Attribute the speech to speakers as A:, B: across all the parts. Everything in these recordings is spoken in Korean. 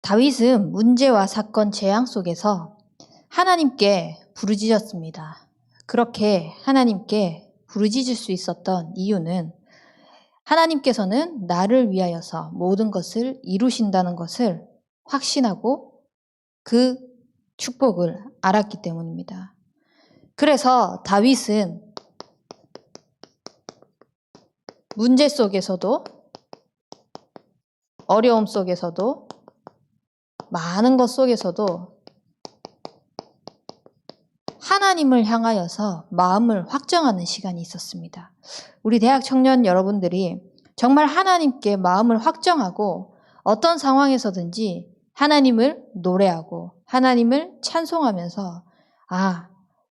A: 다윗은 문제와 사건 재앙 속에서 하나님께 부르짖었습니다. 그렇게 하나님께 부르짖을 수 있었던 이유는 하나님께서는 나를 위하여서 모든 것을 이루신다는 것을 확신하고 그 축복을 알았기 때문입니다. 그래서 다윗은 문제 속에서도 어려움 속에서도 많은 것 속에서도 하나님을 향하여서 마음을 확정하는 시간이 있었습니다. 우리 대학 청년 여러분들이 정말 하나님께 마음을 확정하고 어떤 상황에서든지 하나님을 노래하고 하나님을 찬송하면서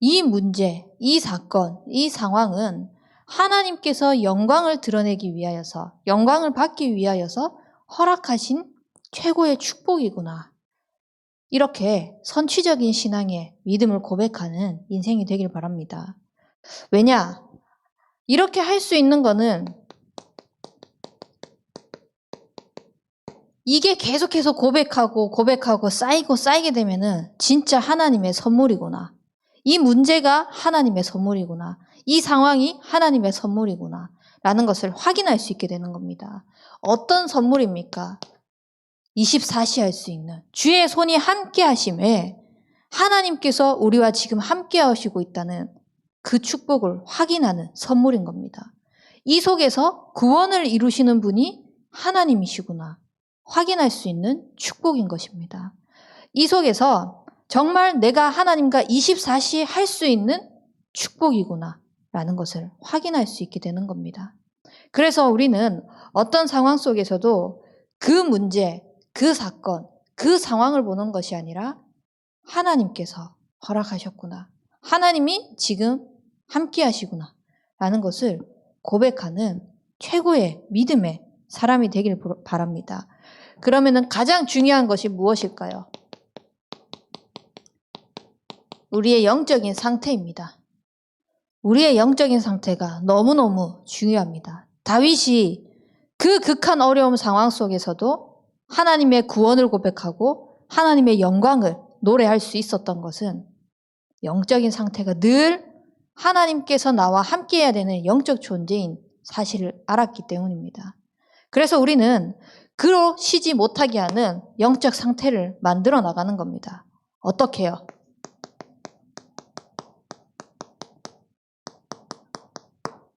A: 이 문제, 이 사건, 이 상황은 하나님께서 영광을 드러내기 위하여서, 영광을 받기 위하여서 허락하신 최고의 축복이구나. 이렇게 선취적인 신앙의 믿음을 고백하는 인생이 되길 바랍니다. 왜냐? 이렇게 할 수 있는 거는 이게 계속해서 고백하고 쌓이게 되면은 진짜 하나님의 선물이구나. 이 문제가 하나님의 선물이구나. 이 상황이 하나님의 선물이구나. 라는 것을 확인할 수 있게 되는 겁니다. 어떤 선물입니까? 24시 할 수 있는 주의 손이 함께 하심에 하나님께서 우리와 지금 함께 하시고 있다는 그 축복을 확인하는 선물인 겁니다. 이 속에서 구원을 이루시는 분이 하나님이시구나 확인할 수 있는 축복인 것입니다. 이 속에서 정말 내가 하나님과 24시 할 수 있는 축복이구나 라는 것을 확인할 수 있게 되는 겁니다. 그래서 우리는 어떤 상황 속에서도 그 문제, 그 사건, 그 상황을 보는 것이 아니라 하나님께서 허락하셨구나. 하나님이 지금 함께 하시구나. 라는 것을 고백하는 최고의 믿음의 사람이 되길 바랍니다. 그러면은 가장 중요한 것이 무엇일까요? 우리의 영적인 상태입니다. 우리의 영적인 상태가 너무너무 중요합니다. 다윗이 그 극한 어려움 상황 속에서도 하나님의 구원을 고백하고 하나님의 영광을 노래할 수 있었던 것은 영적인 상태가 늘 하나님께서 나와 함께해야 되는 영적 존재인 사실을 알았기 때문입니다. 그래서 우리는 그로 쉬지 못하게 하는 영적 상태를 만들어 나가는 겁니다. 어떻게 해요?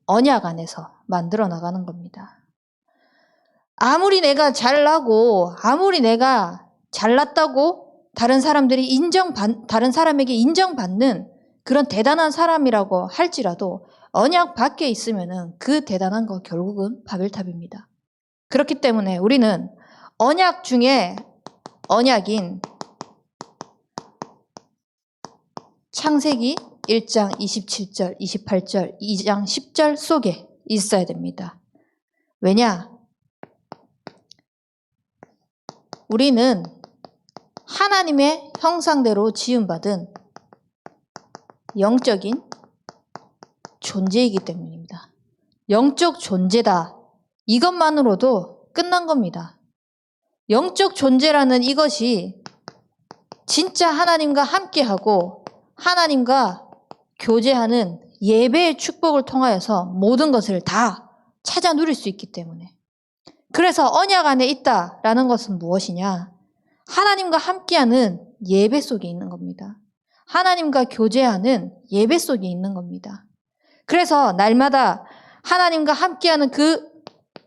A: 언약 안에서 만들어 나가는 겁니다. 아무리 내가 잘나고 아무리 내가 잘났다고 다른 사람에게 인정받는 그런 대단한 사람이라고 할지라도 언약 밖에 있으면은 그 대단한 거 결국은 바벨탑입니다. 그렇기 때문에 우리는 언약 중에 언약인 창세기 1장 27절, 28절, 2장 10절 속에 있어야 됩니다. 왜냐? 우리는 하나님의 형상대로 지음받은 영적인 존재이기 때문입니다. 영적 존재다. 이것만으로도 끝난 겁니다. 영적 존재라는 이것이 진짜 하나님과 함께하고 하나님과 교제하는 예배의 축복을 통하여서 모든 것을 다 찾아 누릴 수 있기 때문에. 그래서 언약 안에 있다라는 것은 무엇이냐? 하나님과 함께하는 예배 속에 있는 겁니다. 하나님과 교제하는 예배 속에 있는 겁니다. 그래서 날마다 하나님과 함께하는 그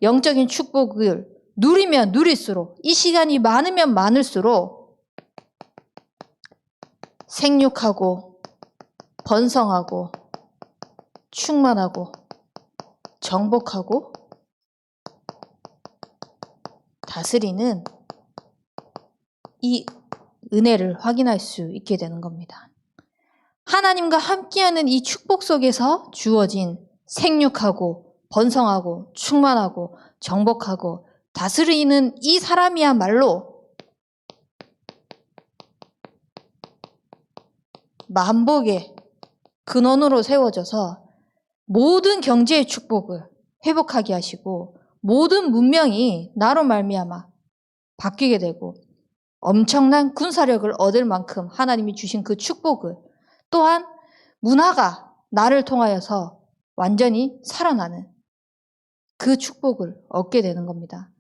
A: 영적인 축복을 누리면 누릴수록 이 시간이 많으면 많을수록 생육하고 번성하고 충만하고 정복하고 다스리는 이 은혜를 확인할 수 있게 되는 겁니다. 하나님과 함께하는 이 축복 속에서 주어진 생육하고 번성하고 충만하고 정복하고 다스리는 이 사람이야말로 만복의 근원으로 세워져서 모든 경제의 축복을 회복하게 하시고 모든 문명이 나로 말미암아 바뀌게 되고 엄청난 군사력을 얻을 만큼 하나님이 주신 그 축복을, 또한 문화가 나를 통하여서 완전히 살아나는 그 축복을 얻게 되는 겁니다.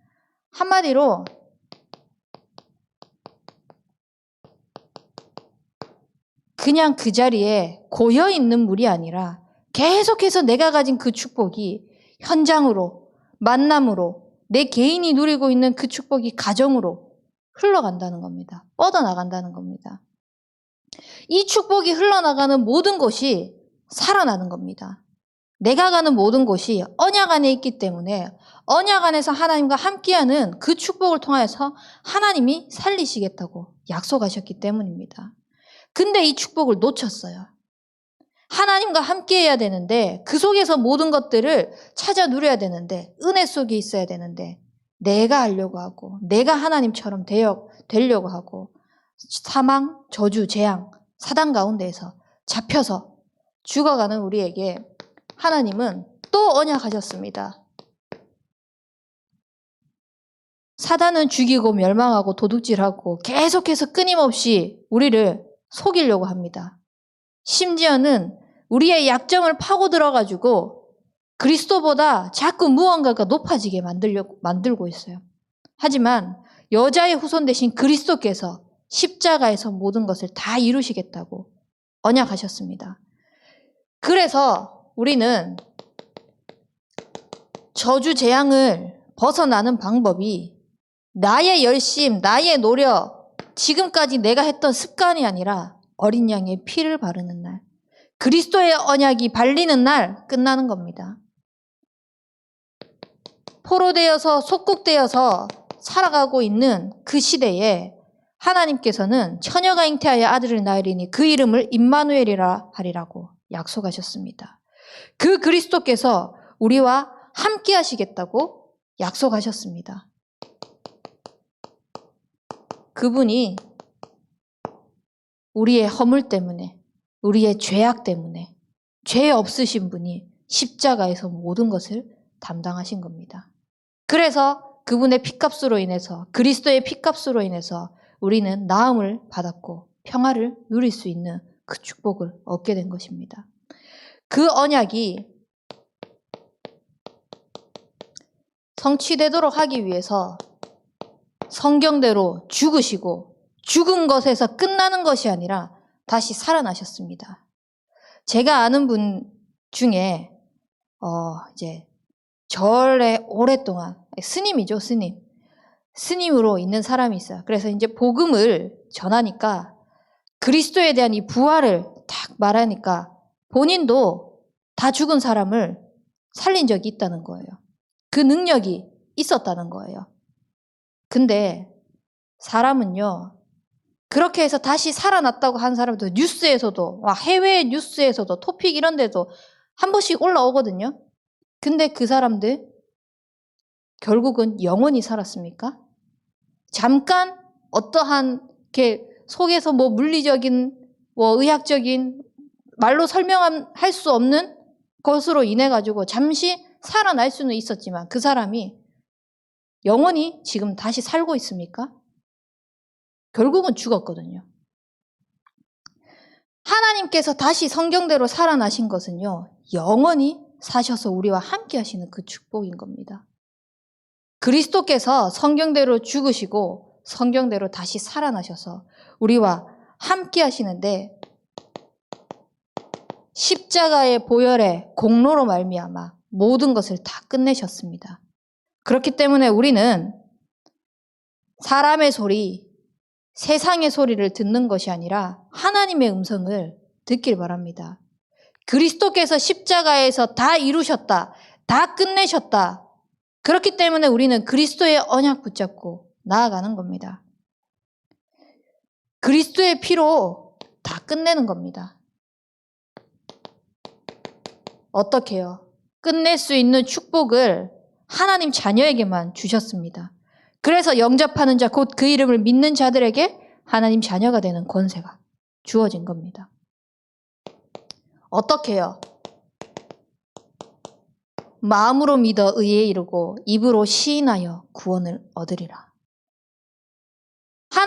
A: 한마디로 그냥 그 자리에 고여 있는 물이 아니라 계속해서 내가 가진 그 축복이 현장으로, 만남으로, 내 개인이 누리고 있는 그 축복이 가정으로 흘러간다는 겁니다. 뻗어나간다는 겁니다. 이 축복이 흘러나가는 모든 곳이 살아나는 겁니다. 내가 가는 모든 곳이 언약 안에 있기 때문에 언약 안에서 하나님과 함께하는 그 축복을 통해서 하나님이 살리시겠다고 약속하셨기 때문입니다. 근데 이 축복을 놓쳤어요. 하나님과 함께해야 되는데 그 속에서 모든 것들을 찾아 누려야 되는데 은혜 속에 있어야 되는데 내가 하려고 하고 내가 하나님처럼 되려고 하고 사망, 저주, 재앙, 사단 가운데에서 잡혀서 죽어가는 우리에게 하나님은 또 언약하셨습니다. 사단은 죽이고 멸망하고 도둑질하고 계속해서 끊임없이 우리를 속이려고 합니다. 심지어는 우리의 약점을 파고 들어가지고 그리스도보다 자꾸 무언가가 높아지게 만들고 있어요. 하지만 여자의 후손 대신 그리스도께서 십자가에서 모든 것을 다 이루시겠다고 언약하셨습니다. 그래서 우리는 저주 재앙을 벗어나는 방법이 나의 열심, 나의 노력, 지금까지 내가 했던 습관이 아니라 어린 양의 피를 바르는 날, 그리스도의 언약이 발리는 날 끝나는 겁니다. 포로되어서 속국되어서 살아가고 있는 그 시대에 하나님께서는 처녀가 잉태하여 아들을 낳으리니 그 이름을 임마누엘이라 하리라고 약속하셨습니다. 그 그리스도께서 우리와 함께 하시겠다고 약속하셨습니다. 그분이 우리의 허물 때문에, 우리의 죄악 때문에, 죄 없으신 분이 십자가에서 모든 것을 담당하신 겁니다. 그래서 그분의 피값으로 인해서, 그리스도의 피값으로 인해서 우리는 나음을 받았고 평화를 누릴 수 있는 그 축복을 얻게 된 것입니다. 그 언약이 성취되도록 하기 위해서 성경대로 죽으시고 죽은 것에서 끝나는 것이 아니라 다시 살아나셨습니다. 제가 아는 분 중에 이제 절에 오랫동안 스님이죠, 스님으로 있는 사람이 있어요. 그래서 이제 복음을 전하니까 그리스도에 대한 이 부활을 딱 말하니까 본인도 다 죽은 사람을 살린 적이 있다는 거예요. 그 능력이 있었다는 거예요. 근데 사람은요, 그렇게 해서 다시 살아났다고 한 사람도 뉴스에서도, 해외 뉴스에서도, 토픽 이런 데도 한 번씩 올라오거든요. 근데 그 사람들 결국은 영원히 살았습니까? 잠깐 어떠한 이렇게 속에서 뭐 물리적인, 의학적인 말로 설명할 수 없는 것으로 인해 가지고 잠시 살아날 수는 있었지만 그 사람이 영원히 지금 다시 살고 있습니까? 결국은 죽었거든요. 하나님께서 다시 성경대로 살아나신 것은요, 영원히 사셔서 우리와 함께 하시는 그 축복인 겁니다. 그리스도께서 성경대로 죽으시고 성경대로 다시 살아나셔서 우리와 함께 하시는데 십자가의 보혈의 공로로 말미암아 모든 것을 다 끝내셨습니다. 그렇기 때문에 우리는 사람의 소리, 세상의 소리를 듣는 것이 아니라 하나님의 음성을 듣길 바랍니다. 그리스도께서 십자가에서 다 이루셨다, 다 끝내셨다. 그렇기 때문에 우리는 그리스도의 언약 붙잡고 나아가는 겁니다. 그리스도의 피로 다 끝내는 겁니다. 어떻게 해요? 끝낼 수 있는 축복을 하나님 자녀에게만 주셨습니다. 그래서 영접하는 자, 곧 그 이름을 믿는 자들에게 하나님 자녀가 되는 권세가 주어진 겁니다. 어떻게 해요? 마음으로 믿어 의에 이르고 입으로 시인하여 구원을 얻으리라.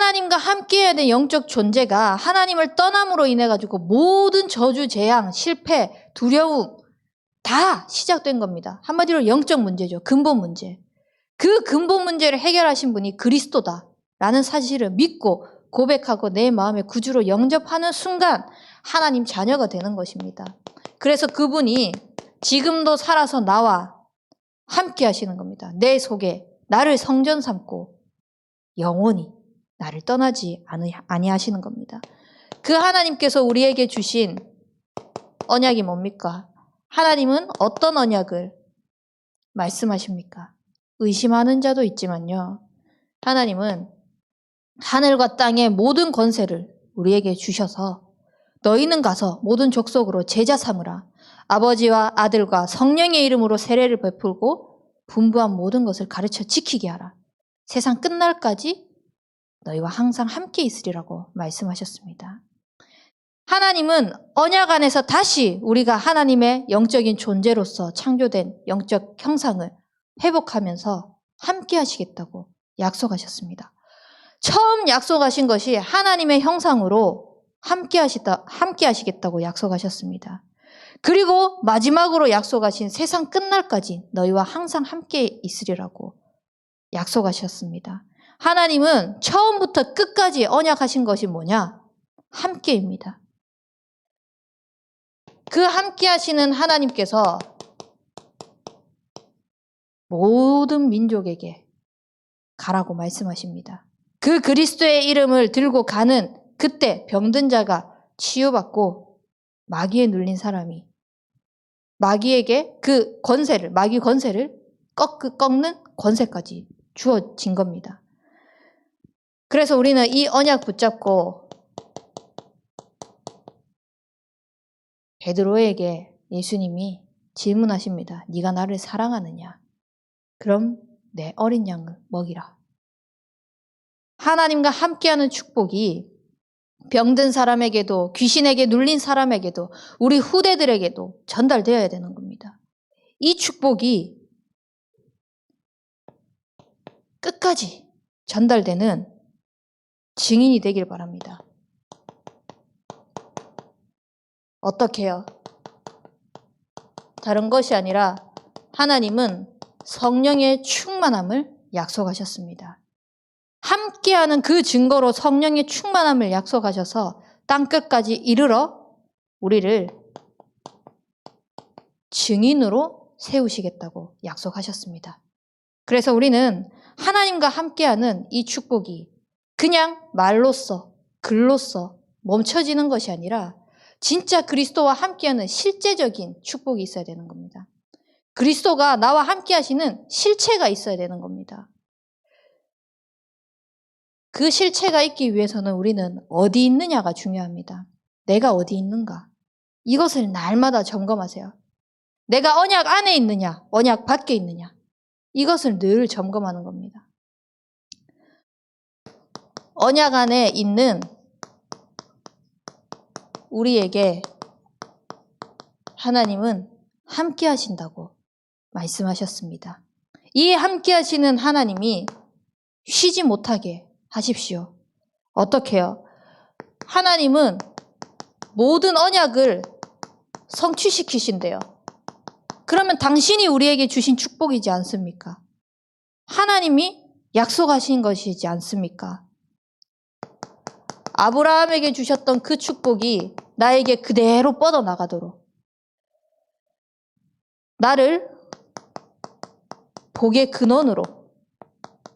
A: 하나님과 함께해야 될 영적 존재가 하나님을 떠남으로 인해 가지고 모든 저주, 재앙, 실패, 두려움 다 시작된 겁니다. 한마디로 영적 문제죠. 근본 문제. 그 근본 문제를 해결하신 분이 그리스도다라는 사실을 믿고 고백하고 내 마음의 구주로 영접하는 순간 하나님 자녀가 되는 것입니다. 그래서 그분이 지금도 살아서 나와 함께 하시는 겁니다. 내 속에 나를 성전 삼고 영원히 나를 떠나지 아니하시는 겁니다. 그 하나님께서 우리에게 주신 언약이 뭡니까? 하나님은 어떤 언약을 말씀하십니까? 의심하는 자도 있지만요. 하나님은 하늘과 땅의 모든 권세를 우리에게 주셔서 너희는 가서 모든 족속으로 제자 삼으라. 아버지와 아들과 성령의 이름으로 세례를 베풀고 분부한 모든 것을 가르쳐 지키게 하라. 세상 끝날까지 너희와 항상 함께 있으리라고 말씀하셨습니다. 하나님은 언약 안에서 다시 우리가 하나님의 영적인 존재로서 창조된 영적 형상을 회복하면서 함께 하시겠다고 약속하셨습니다. 처음 약속하신 것이 하나님의 형상으로 함께 하시겠다고 약속하셨습니다. 그리고 마지막으로 약속하신 세상 끝날까지 너희와 항상 함께 있으리라고 약속하셨습니다. 하나님은 처음부터 끝까지 언약하신 것이 뭐냐? 함께입니다. 그 함께 하시는 하나님께서 모든 민족에게 가라고 말씀하십니다. 그 그리스도의 이름을 들고 가는 그때 병든 자가 치유받고 마귀에 눌린 사람이 마귀에게 그 권세를, 마귀 권세를 꺾는 권세까지 주어진 겁니다. 그래서 우리는 이 언약 붙잡고 베드로에게 예수님이 질문하십니다. 네가 나를 사랑하느냐? 그럼 내 어린 양을 먹이라. 하나님과 함께하는 축복이 병든 사람에게도 귀신에게 눌린 사람에게도 우리 후대들에게도 전달되어야 되는 겁니다. 이 축복이 끝까지 전달되는 증인이 되길 바랍니다. 어떻게 해요? 다른 것이 아니라 하나님은 성령의 충만함을 약속하셨습니다. 함께하는 그 증거로 성령의 충만함을 약속하셔서 땅끝까지 이르러 우리를 증인으로 세우시겠다고 약속하셨습니다. 그래서 우리는 하나님과 함께하는 이 축복이 그냥 말로써, 글로써 멈춰지는 것이 아니라 진짜 그리스도와 함께하는 실제적인 축복이 있어야 되는 겁니다. 그리스도가 나와 함께하시는 실체가 있어야 되는 겁니다. 그 실체가 있기 위해서는 우리는 어디 있느냐가 중요합니다. 내가 어디 있는가? 이것을 날마다 점검하세요. 내가 언약 안에 있느냐, 언약 밖에 있느냐? 이것을 늘 점검하는 겁니다. 언약 안에 있는 우리에게 하나님은 함께 하신다고 말씀하셨습니다. 이 함께 하시는 하나님이 쉬지 못하게 하십시오. 어떻게 해요? 하나님은 모든 언약을 성취시키신대요. 그러면 당신이 우리에게 주신 축복이지 않습니까? 하나님이 약속하신 것이지 않습니까? 아브라함에게 주셨던 그 축복이 나에게 그대로 뻗어나가도록 나를 복의 근원으로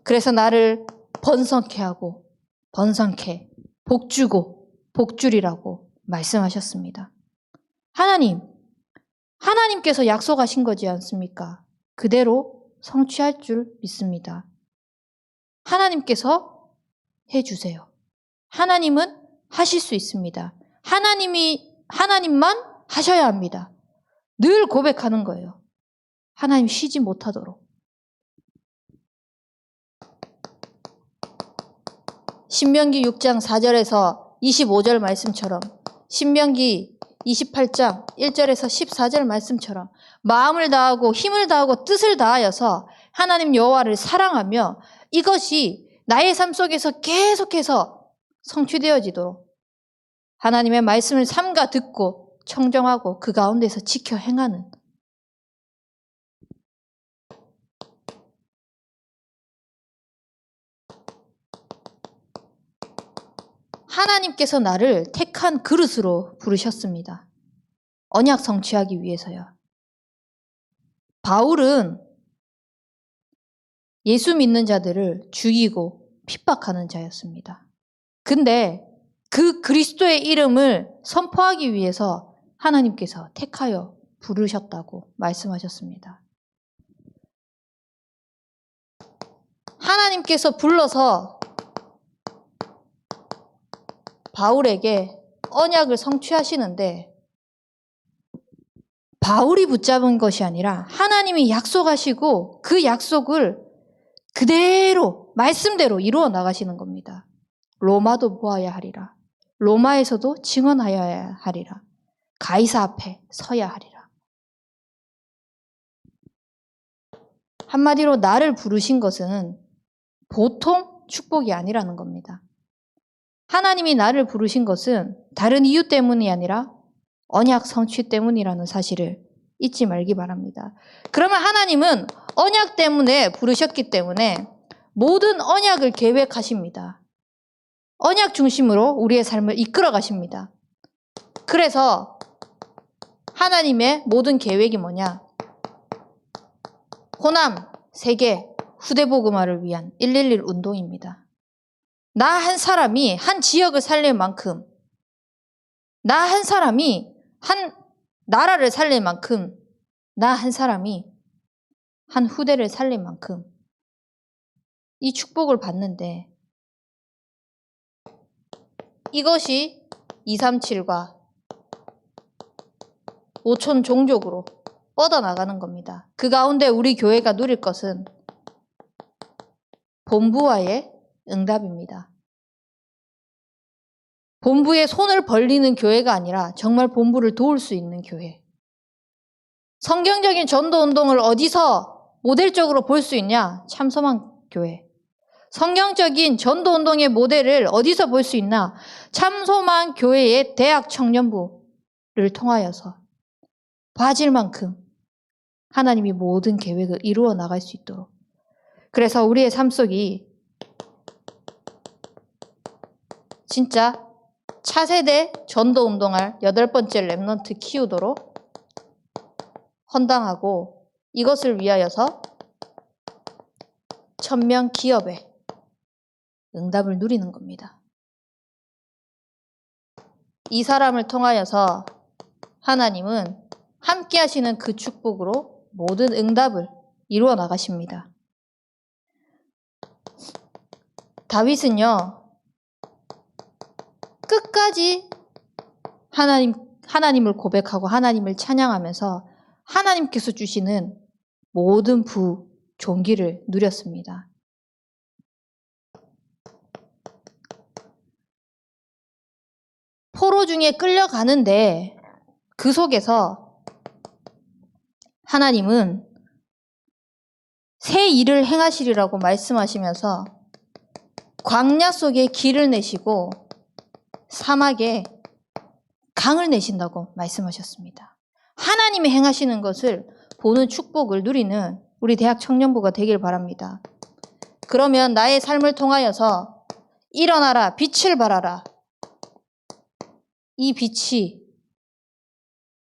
A: 그래서 나를 번성케 하고 번성케 복주고 복주리라고 말씀하셨습니다. 하나님께서 약속하신 거지 않습니까? 그대로 성취할 줄 믿습니다. 하나님께서 해주세요. 하나님은 하실 수 있습니다. 하나님만 하셔야 합니다. 늘 고백하는 거예요. 하나님 쉬지 못하도록. 신명기 6장 4절에서 25절 말씀처럼 신명기 28장 1절에서 14절 말씀처럼 마음을 다하고 힘을 다하고 뜻을 다하여서 하나님 여호와를 사랑하며 이것이 나의 삶 속에서 계속해서 성취되어지도록 하나님의 말씀을 삼가 듣고 청정하고 그 가운데서 지켜 행하는 하나님께서 나를 택한 그릇으로 부르셨습니다. 언약 성취하기 위해서요. 바울은 예수 믿는 자들을 죽이고 핍박하는 자였습니다. 근데 그 그리스도의 이름을 선포하기 위해서 하나님께서 택하여 부르셨다고 말씀하셨습니다. 하나님께서 불러서 바울에게 언약을 성취하시는데 바울이 붙잡은 것이 아니라 하나님이 약속하시고 그 약속을 그대로 말씀대로 이루어 나가시는 겁니다. 로마도 보아야 하리라. 로마에서도 증언하여야 하리라. 가이사 앞에 서야 하리라. 한마디로 나를 부르신 것은 보통 축복이 아니라는 겁니다. 하나님이 나를 부르신 것은 다른 이유 때문이 아니라 언약 성취 때문이라는 사실을 잊지 말기 바랍니다. 그러면 하나님은 언약 때문에 부르셨기 때문에 모든 언약을 계획하십니다. 언약 중심으로 우리의 삶을 이끌어 가십니다. 그래서 하나님의 모든 계획이 뭐냐? 호남, 세계, 후대복음화를 위한 111 운동입니다. 나 한 사람이 한 지역을 살릴 만큼, 나 한 사람이 한 나라를 살릴 만큼, 나 한 사람이 한 후대를 살릴 만큼 이 축복을 받는데 이것이 237과 5천 종족으로 뻗어나가는 겁니다. 그 가운데 우리 교회가 누릴 것은 본부와의 응답입니다. 본부에 손을 벌리는 교회가 아니라 정말 본부를 도울 수 있는 교회. 성경적인 전도운동을 어디서 모델적으로 볼 수 있냐? 참소만 교회. 성경적인 전도운동의 모델을 어디서 볼 수 있나? 참소만 교회의 대학 청년부를 통하여서 봐질 만큼 하나님이 모든 계획을 이루어 나갈 수 있도록. 그래서 우리의 삶 속이 진짜 차세대 전도운동할 8번째 렘넌트 키우도록 헌당하고 이것을 위하여서 1000명 기업의 응답을 누리는 겁니다. 이 사람을 통하여서 하나님은 함께 하시는 그 축복으로 모든 응답을 이루어 나가십니다. 다윗은요, 끝까지 하나님을 고백하고 하나님을 찬양하면서 하나님께서 주시는 모든 종기를 누렸습니다. 포로 중에 끌려가는데 그 속에서 하나님은 새 일을 행하시리라고 말씀하시면서 광야 속에 길을 내시고 사막에 강을 내신다고 말씀하셨습니다. 하나님이 행하시는 것을 보는 축복을 누리는 우리 대학 청년부가 되길 바랍니다. 그러면 나의 삶을 통하여서 일어나라, 빛을 발하라. 이 빛이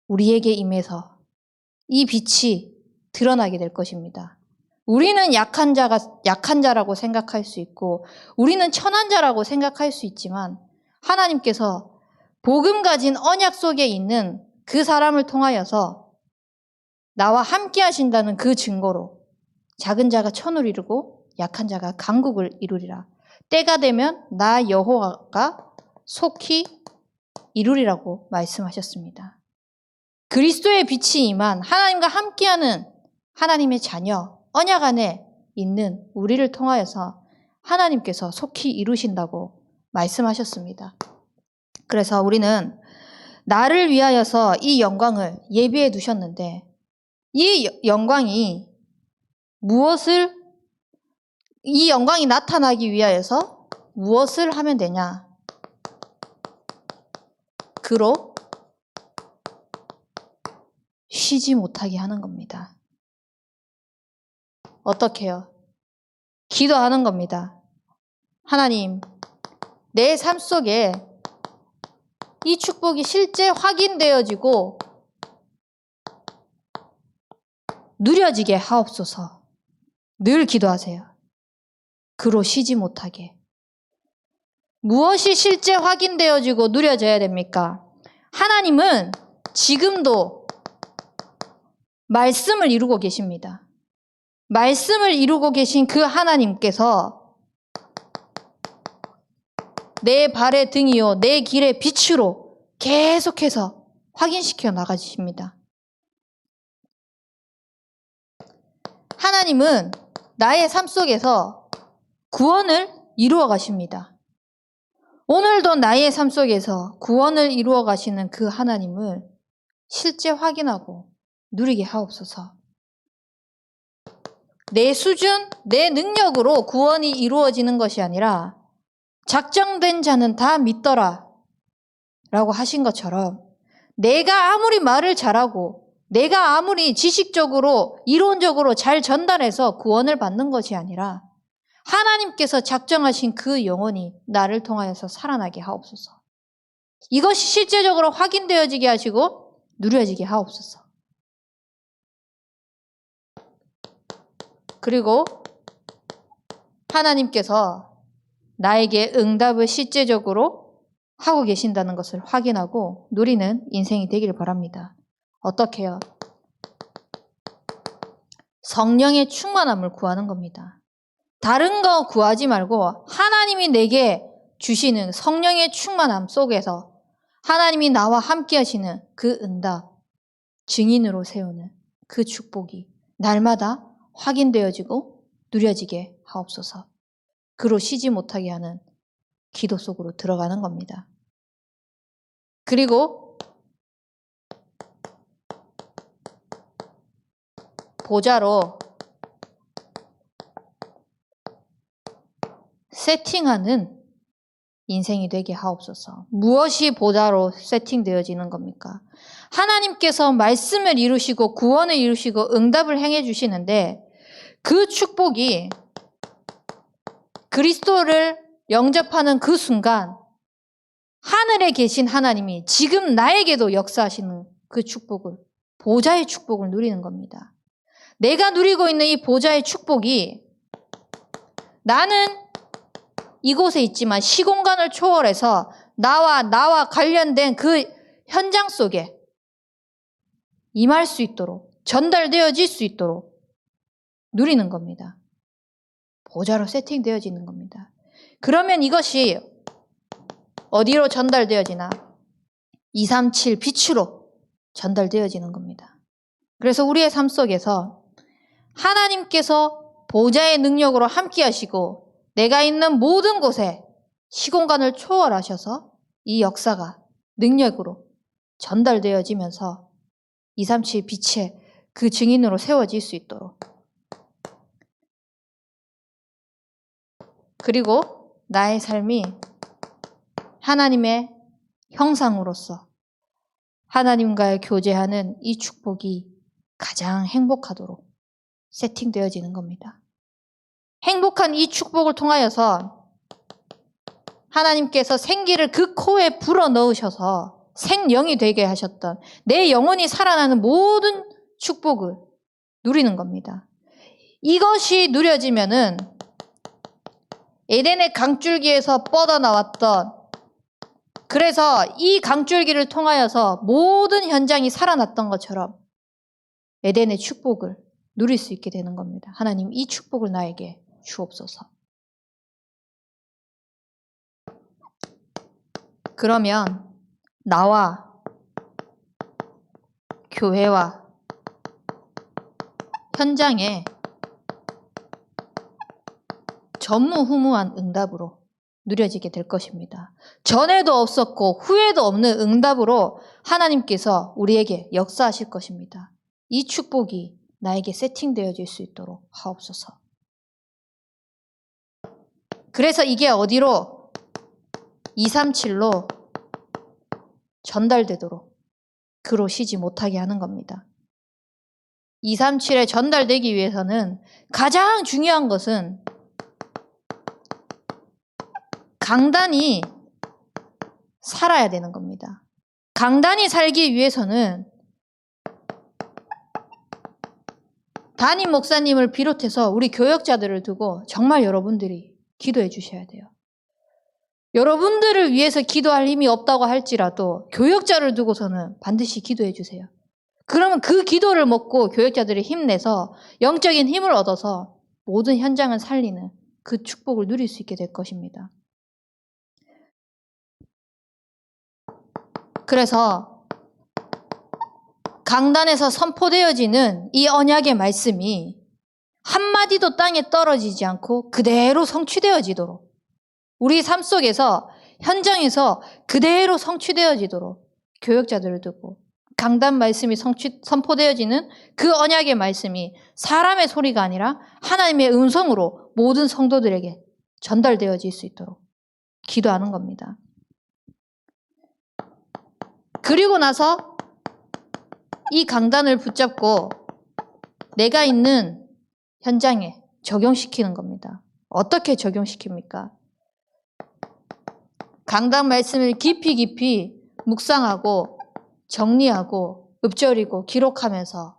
A: 우리에게 임해서 이 빛이 드러나게 될 것입니다. 우리는 약한 자라고 생각할 수 있고 우리는 천한 자라고 생각할 수 있지만 하나님께서 복음 가진 언약 속에 있는 그 사람을 통하여서 나와 함께 하신다는 그 증거로 작은 자가 천을 이루고 약한 자가 강국을 이루리라. 때가 되면 나 여호와가 속히 이루리라고 말씀하셨습니다. 그리스도의 빛이 임한 하나님과 함께하는 하나님의 자녀, 언약 안에 있는 우리를 통하여서 하나님께서 속히 이루신다고 말씀하셨습니다. 그래서 우리는 나를 위하여서 이 영광을 예비해 두셨는데 이 영광이 무엇을 이 영광이 나타나기 위하여서 무엇을 하면 되냐? 그로 쉬지 못하게 하는 겁니다. 어떻게 해요? 기도하는 겁니다. 하나님, 내 삶 속에 이 축복이 실제 확인되어지고 누려지게 하옵소서. 늘 기도하세요. 그로 쉬지 못하게. 무엇이 실제 확인되어지고 누려져야 됩니까? 하나님은 지금도 말씀을 이루고 계십니다. 말씀을 이루고 계신 그 하나님께서 내 발의 등이요 내 길의 빛으로 계속해서 확인시켜 나가십니다. 하나님은 나의 삶 속에서 구원을 이루어 가십니다. 오늘도 나의 삶 속에서 구원을 이루어 가시는 그 하나님을 실제 확인하고 누리게 하옵소서. 내 수준, 내 능력으로 구원이 이루어지는 것이 아니라 작정된 자는 다 믿더라 라고 하신 것처럼 내가 아무리 말을 잘하고 내가 아무리 지식적으로 이론적으로 잘 전달해서 구원을 받는 것이 아니라 하나님께서 작정하신 그 영혼이 나를 통하여서 살아나게 하옵소서. 이것이 실제적으로 확인되어지게 하시고 누려지게 하옵소서. 그리고 하나님께서 나에게 응답을 실제적으로 하고 계신다는 것을 확인하고 누리는 인생이 되길 바랍니다. 어떻게 해요? 성령의 충만함을 구하는 겁니다. 다른 거 구하지 말고 하나님이 내게 주시는 성령의 충만함 속에서 하나님이 나와 함께 하시는 그 응답, 증인으로 세우는 그 축복이 날마다 확인되어지고 누려지게 하옵소서. 그로 쉬지 못하게 하는 기도 속으로 들어가는 겁니다. 그리고 보좌로 세팅하는 인생이 되게 하옵소서. 무엇이 보좌로 세팅되어지는 겁니까? 하나님께서 말씀을 이루시고 구원을 이루시고 응답을 행해 주시는데 그 축복이 그리스도를 영접하는 그 순간 하늘에 계신 하나님이 지금 나에게도 역사하시는 그 축복을, 보좌의 축복을 누리는 겁니다. 내가 누리고 있는 이 보좌의 축복이 나는 이곳에 있지만 시공간을 초월해서 나와 관련된 그 현장 속에 임할 수 있도록 전달되어질 수 있도록 누리는 겁니다. 보좌로 세팅되어지는 겁니다. 그러면 이것이 어디로 전달되어지나? 237 빛으로 전달되어지는 겁니다. 그래서 우리의 삶 속에서 하나님께서 보좌의 능력으로 함께 하시고 내가 있는 모든 곳에 시공간을 초월하셔서 이 역사가 능력으로 전달되어지면서 237 빛의 그 증인으로 세워질 수 있도록 그리고 나의 삶이 하나님의 형상으로서 하나님과의 교제하는 이 축복이 가장 행복하도록 세팅되어지는 겁니다. 행복한 이 축복을 통하여서 하나님께서 생기를 그 코에 불어넣으셔서 생명이 되게 하셨던 내 영혼이 살아나는 모든 축복을 누리는 겁니다. 이것이 누려지면은 에덴의 강줄기에서 뻗어나왔던 그래서 이 강줄기를 통하여서 모든 현장이 살아났던 것처럼 에덴의 축복을 누릴 수 있게 되는 겁니다. 하나님 이 축복을 나에게 주옵소서. 그러면 나와 교회와 현장에 전무후무한 응답으로 누려지게 될 것입니다. 전에도 없었고 후에도 없는 응답으로 하나님께서 우리에게 역사하실 것입니다. 이 축복이 나에게 세팅되어질 수 있도록 하옵소서. 그래서 이게 어디로? 237로 전달되도록 그로 쉬지 못하게 하는 겁니다. 237에 전달되기 위해서는 가장 중요한 것은 강단이 살아야 되는 겁니다. 강단이 살기 위해서는 담임 목사님을 비롯해서 우리 교역자들을 두고 정말 여러분들이 기도해 주셔야 돼요. 여러분들을 위해서 기도할 힘이 없다고 할지라도 교역자를 두고서는 반드시 기도해 주세요. 그러면 그 기도를 먹고 교역자들이 힘내서 영적인 힘을 얻어서 모든 현장을 살리는 그 축복을 누릴 수 있게 될 것입니다. 그래서 강단에서 선포되어지는 이 언약의 말씀이 한마디도 땅에 떨어지지 않고 그대로 성취되어지도록 우리 삶 속에서 현장에서 그대로 성취되어지도록 교역자들을 두고 강단 말씀이 선포되어지는 그 언약의 말씀이 사람의 소리가 아니라 하나님의 음성으로 모든 성도들에게 전달되어질 수 있도록 기도하는 겁니다. 그리고 나서 이 강단을 붙잡고 내가 있는 현장에 적용시키는 겁니다. 어떻게 적용시킵니까? 강단 말씀을 깊이 묵상하고 정리하고 읊조리고 기록하면서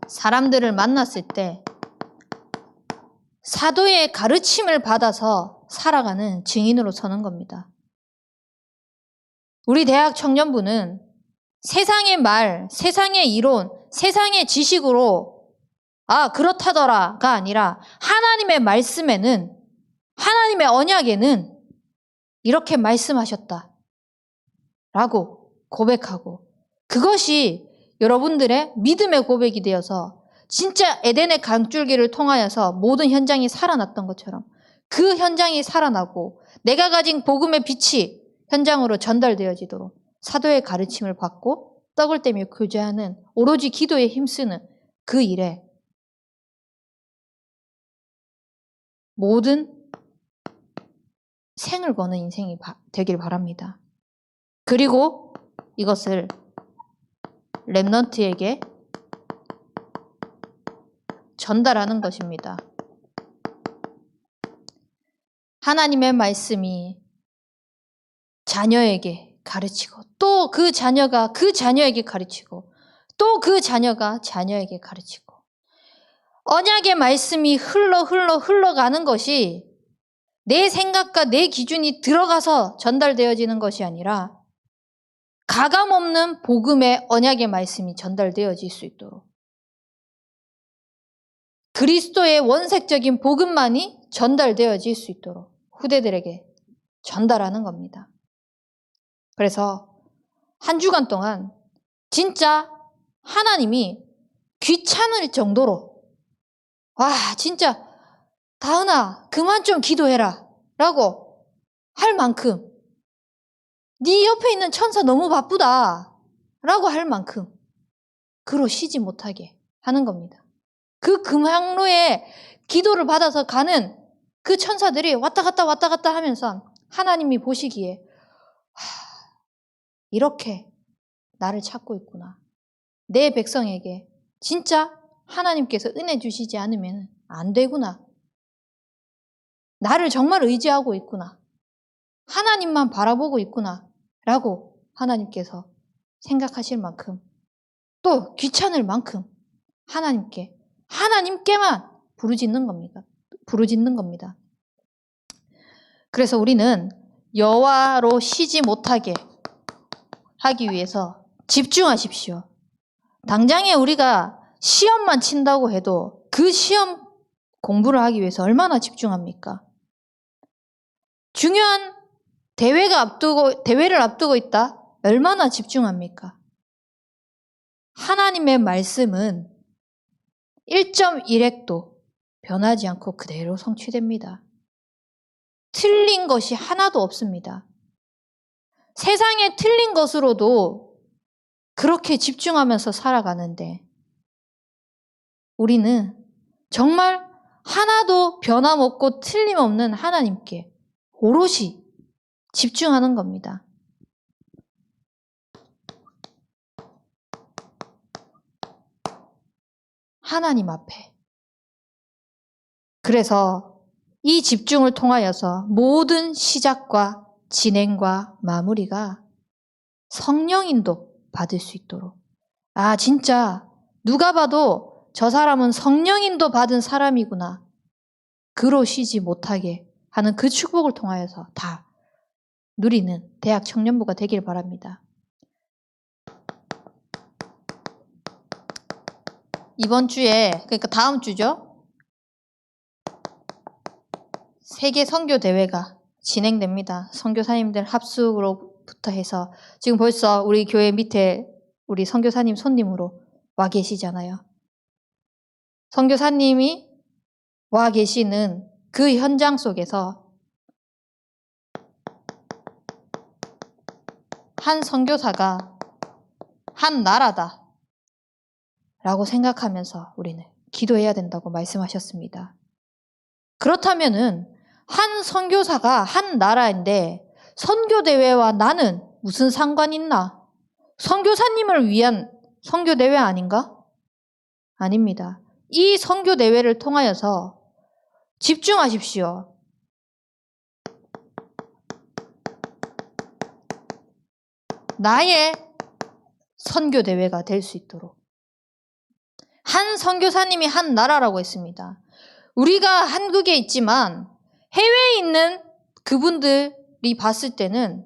A: 사람들을 만났을 때 사도의 가르침을 받아서 살아가는 증인으로 서는 겁니다. 우리 대학 청년부는 세상의 말, 세상의 이론, 세상의 지식으로 그렇다더라가 아니라 하나님의 말씀에는 하나님의 언약에는 이렇게 말씀하셨다 라고 고백하고 그것이 여러분들의 믿음의 고백이 되어서 진짜 에덴의 강줄기를 통하여서 모든 현장이 살아났던 것처럼 그 현장이 살아나고 내가 가진 복음의 빛이 현장으로 전달되어지도록 사도의 가르침을 받고 떡을 떼며 교제하는 오로지 기도에 힘쓰는 그 일에 모든 생을 거는 인생이 되길 바랍니다. 그리고 이것을 렘넌트에게 전달하는 것입니다. 하나님의 말씀이 자녀에게 가르치고 또 그 자녀가 그 자녀에게 가르치고 또 그 자녀가 자녀에게 가르치고 언약의 말씀이 흘러가는 것이 내 생각과 내 기준이 들어가서 전달되어지는 것이 아니라 가감없는 복음의 언약의 말씀이 전달되어질 수 있도록 그리스도의 원색적인 복음만이 전달되어질 수 있도록 후대들에게 전달하는 겁니다. 그래서 한 주간 동안 진짜 하나님이 귀찮을 정도로 진짜 다은아 그만 좀 기도해라 라고 할 만큼 네 옆에 있는 천사 너무 바쁘다 라고 할 만큼 그로 쉬지 못하게 하는 겁니다. 그 금항로에 기도를 받아서 가는 그 천사들이 왔다 갔다 하면서 하나님이 보시기에 이렇게 나를 찾고 있구나. 내 백성에게 진짜 하나님께서 은혜 주시지 않으면 안 되구나. 나를 정말 의지하고 있구나. 하나님만 바라보고 있구나. 라고 하나님께서 생각하실 만큼 또 귀찮을 만큼 하나님께만 부르짖는 겁니다. 그래서 우리는 여호와로 쉬지 못하게 하기 위해서 집중하십시오. 당장에 우리가 시험만 친다고 해도 그 시험 공부를 하기 위해서 얼마나 집중합니까? 중요한 대회를 앞두고 있다? 얼마나 집중합니까? 하나님의 말씀은 1.1획도 변하지 않고 그대로 성취됩니다. 틀린 것이 하나도 없습니다. 세상에 틀린 것으로도 그렇게 집중하면서 살아가는데 우리는 정말 하나도 변함없고 틀림없는 하나님께 오롯이 집중하는 겁니다. 하나님 앞에. 그래서 이 집중을 통하여서 모든 시작과 진행과 마무리가 성령인도 받을 수 있도록. 아, 진짜 누가 봐도 저 사람은 성령인도 받은 사람이구나. 그로 쉬지 못하게 하는 그 축복을 통하여서 다 누리는 대학 청년부가 되길 바랍니다. 이번 주에, 그러니까 다음 주죠. 세계 선교 대회가 진행됩니다. 선교사님들 합숙으로부터 해서 지금 벌써 우리 교회 밑에 우리 선교사님 손님으로 와 계시잖아요. 선교사님이 와 계시는 그 현장 속에서 한 선교사가 한 나라다 라고 생각하면서 우리는 기도해야 된다고 말씀하셨습니다. 그렇다면은 한 선교사가 한 나라인데 선교대회와 나는 무슨 상관이 있나? 선교사님을 위한 선교대회 아닌가? 아닙니다. 이 선교대회를 통하여서 집중하십시오. 나의 선교대회가 될 수 있도록. 한 선교사님이 한 나라라고 했습니다. 우리가 한국에 있지만 해외에 있는 그분들이 봤을 때는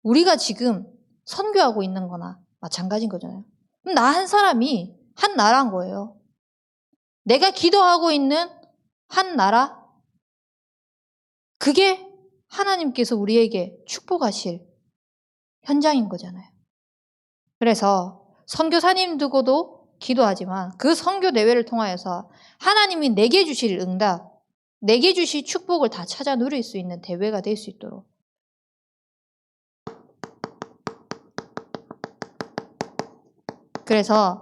A: 우리가 지금 선교하고 있는 거나 마찬가지인 거잖아요. 그럼 나 한 사람이 한 나라인 거예요. 내가 기도하고 있는 한 나라, 그게 하나님께서 우리에게 축복하실 현장인 거잖아요. 그래서 선교사님 두고도 기도하지만 그 선교 대회를 통하여서 하나님이 내게 주실 응답, 내게 주실 축복을 다 찾아 누릴 수 있는 대회가 될 수 있도록. 그래서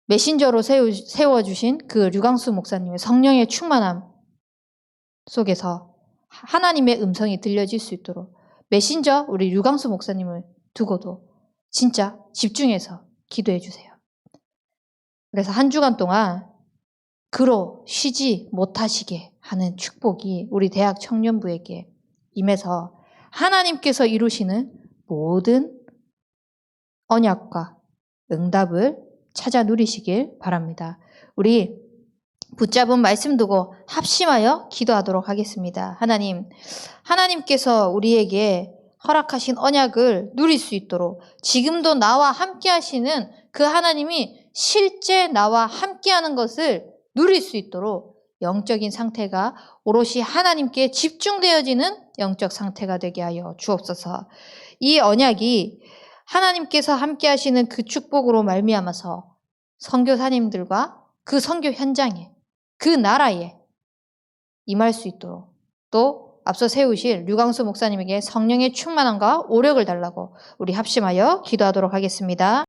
A: 메신저로 세워주신 그 류광수 목사님의 성령의 충만함 속에서 하나님의 음성이 들려질 수 있도록 메신저 우리 류광수 목사님을 두고도 진짜 집중해서 기도해 주세요. 그래서 한 주간 동안 그로 쉬지 못하시게 하는 축복이 우리 대학 청년부에게 임해서 하나님께서 이루시는 모든 언약과 응답을 찾아 누리시길 바랍니다. 우리 붙잡은 말씀 두고 합심하여 기도하도록 하겠습니다. 하나님께서 우리에게 허락하신 언약을 누릴 수 있도록 지금도 나와 함께 하시는 그 하나님이 실제 나와 함께하는 것을 누릴 수 있도록 영적인 상태가 오롯이 하나님께 집중되어지는 영적 상태가 되게 하여 주옵소서. 이 언약이 하나님께서 함께 하시는 그 축복으로 말미암아서 선교사님들과 그 선교 현장에 그 나라에 임할 수 있도록 또 앞서 세우실 류광수 목사님에게 성령의 충만함과 오력을 달라고 우리 합심하여 기도하도록 하겠습니다.